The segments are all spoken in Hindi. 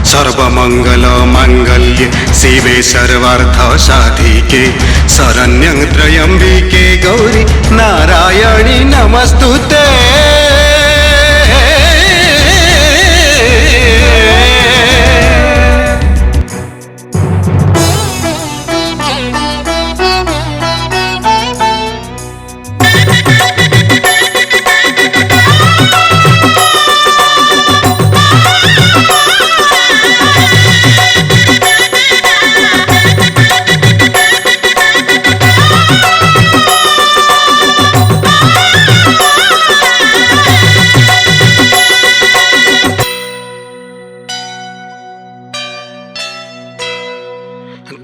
सर्वमंगल मांगल्ये शिवे सर्वार्थ साधिके शरण्यं त्र्यंबिके गौरी नारायणी नमस्तुते।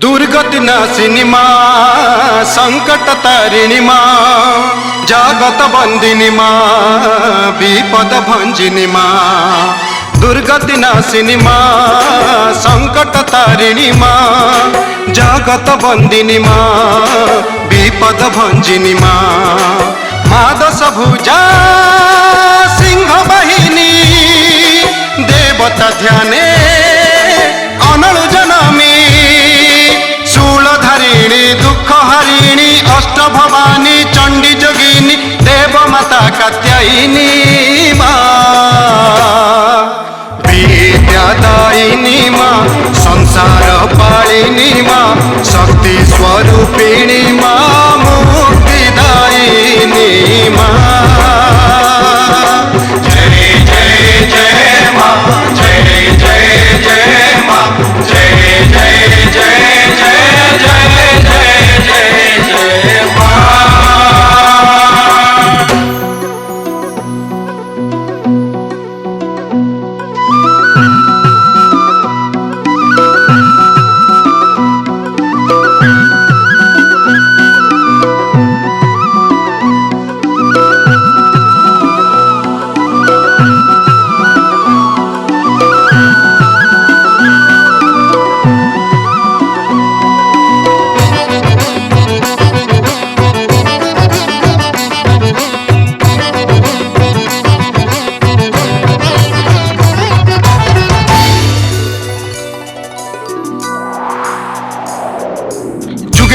दुर्गति नाशिनी माँ संकट तारिणी माँ जगत बंदिनी माँ विपद भंजिनी माँ। दुर्गति नाशिनी माँ संकट तारिणी माँ जगत बंदिनी माँ विपद भंजिनी माँ। माँ दश भुजा सिंह वाहिनी देवता ध्याने अनल जनमी शूलधारिणी दुख हरिणी अष्ट भवानी चंडी जोगिनी देव माता कात्यायिनी माँ विद्यादायिनी माँ संसार पालिनी माँ शक्ति स्वरूपिणी माँ मुक्तिदायिनी माँ। जय जय जय माँ जय जय जय माँ जय जय जय जय जय जय जय जय माँ।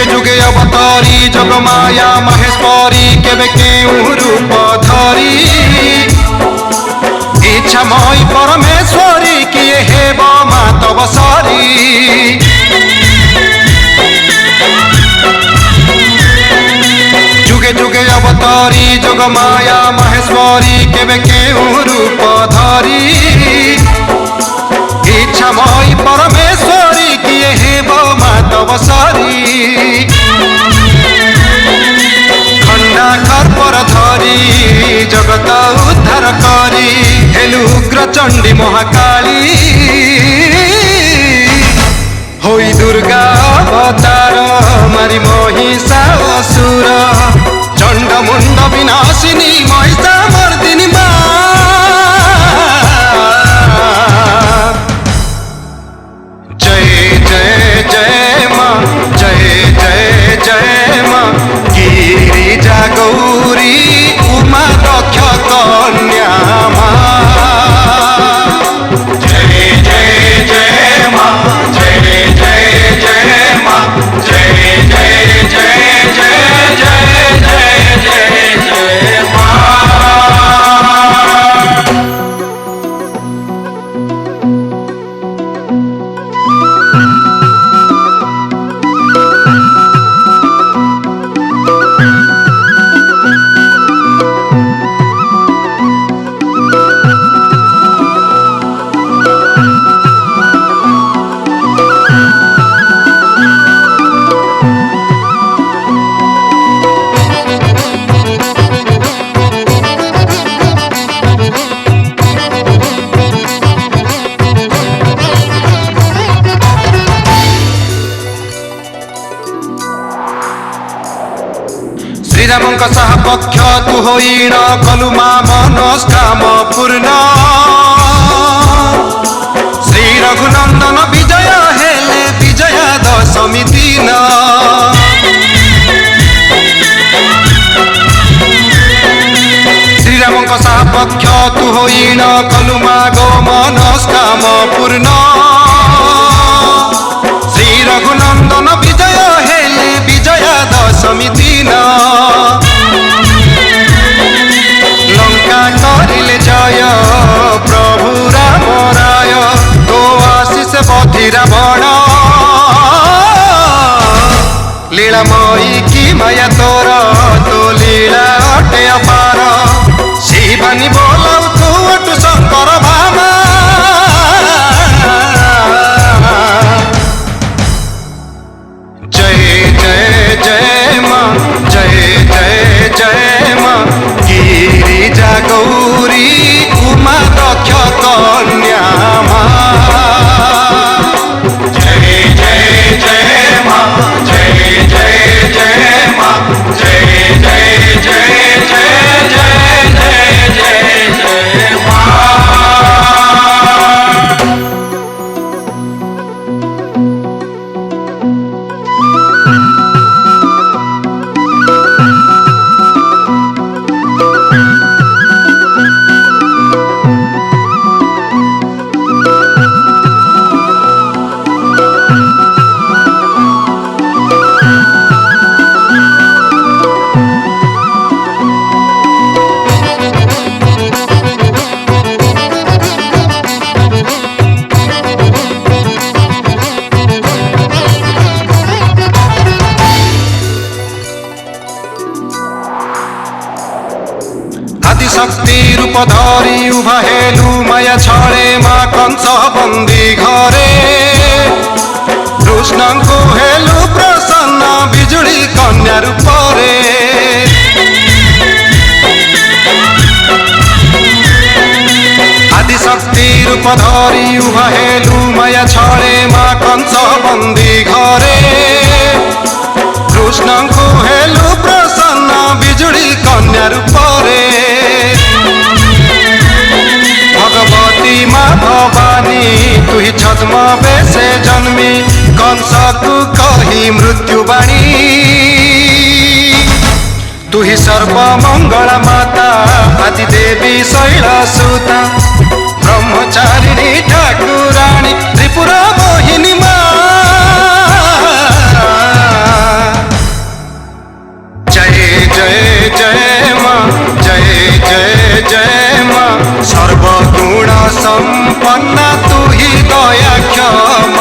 जुगे अवतारी जग माया महेश्वरी केवे केउँ रूप धरी इच्छामयी परमेश्वरी किए हेब मा तब सरी। जुगे जुगे अवतारी जग माया महेश्वरी केवे केउँ रूप धरी इच्छामयी परमेश्वरी किए हेब मा तब सरी। खंडा खर्पर धरी जगत उद्धार करी हेलु उग्र चंडी महाकाली होई दुर्गा अवतार मारी महिषासुर चंड मुंड विनाशिनी महिषा मर्दिनी माँ। जय जय जय माँ जय जय जय माँ गिरिजा गौरी उमा दक्ष कन्या माँ। श्रीरामଙ୍କ सापक्ष तु होइन कलु मा मनस्काम पूर्ण श्री रघुनंदन विजय हेले विजया दशमी दिन श्रीरामଙ୍କ सापक्ष तु होइन कलु मा गो मनस्काम पूर्ण श्री रघुनंदन विजय हेले विजया दशमी दिन लंका करिले जय प्रभु राम राय तो आशीष बधिरा बण लीलामयी की माया तोर तो लीला अटे अपार शिवानी बोलाउ तू अटु शंकर भामा जय जय जय माँ जय जय जय माँ गिरिजा गौरी उमा दक्ष कन्या माँ जय जय जय माँ जय जय जय माँ जय जय जय जय जय जय जय जय माँ। शक्ति रूप धरी उभा हेलु माया छड़े माँ कंस बंदी घरे कृष्ण को हेलु प्रसन्न बिजुली कन्या रूपरे आदि शक्ति रूप धरी उभा हेलु माया छड़े माँ कंस बंदी घरे कृष्ण को हेलु प्रसन्न बिजुली कन्या रूपरे भगवती माँ भवानी तुही छद्म बेसे जन्मी कंस को कही मृत्युवाणी तुही सर्व मंगला माता आदि देवी शैलसुता ब्रह्मचारिणी ठाकुराणी त्रिपुरा मोहिनी माँ जय जय जय माँ जय जय जय माँ सर्वगुण संपन्ना तु ही दया क्षमा